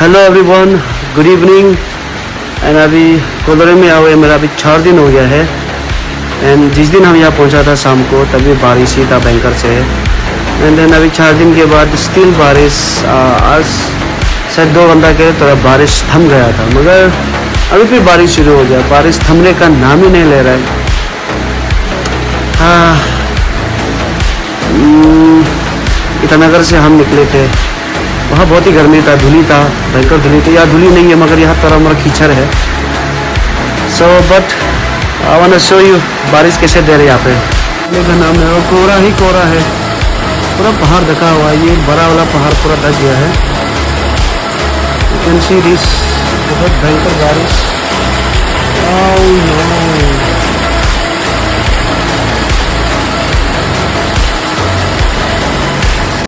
Hello everyone, good evening. And अभी कोलोरे में आए मेरा अभी 4 दिन हो गया है। एंड जिस दिन हम यहाँ पहुँचा था शाम को तभी बारिश ही था भयंकर से। एंड देन अभी 4 दिन के बाद स्टिल बारिश। आज शायद 2 घंटा के थोड़ा बारिश थम गया था, मगर अभी फिर बारिश शुरू हो गया। बारिश थमने का नाम ही नहीं ले रहा है। ईटानगर से हम निकले थे, वहाँ बहुत ही गर्मी था, धूली था, भयंकर धूली थी। यहाँ धूली नहीं है मगर यहाँ तरह मर कीचड़ है। So but I want to show you बारिश कैसे दे रहे यहाँ पे। मेरा नाम है और कोहरा ही कोहरा है, पूरा पहाड़ ढका हुआ है। ये बड़ा वाला पहाड़ पूरा ढक गया है। यू कैन सी दिस, बहुत भयंकर बारिश। Oh no,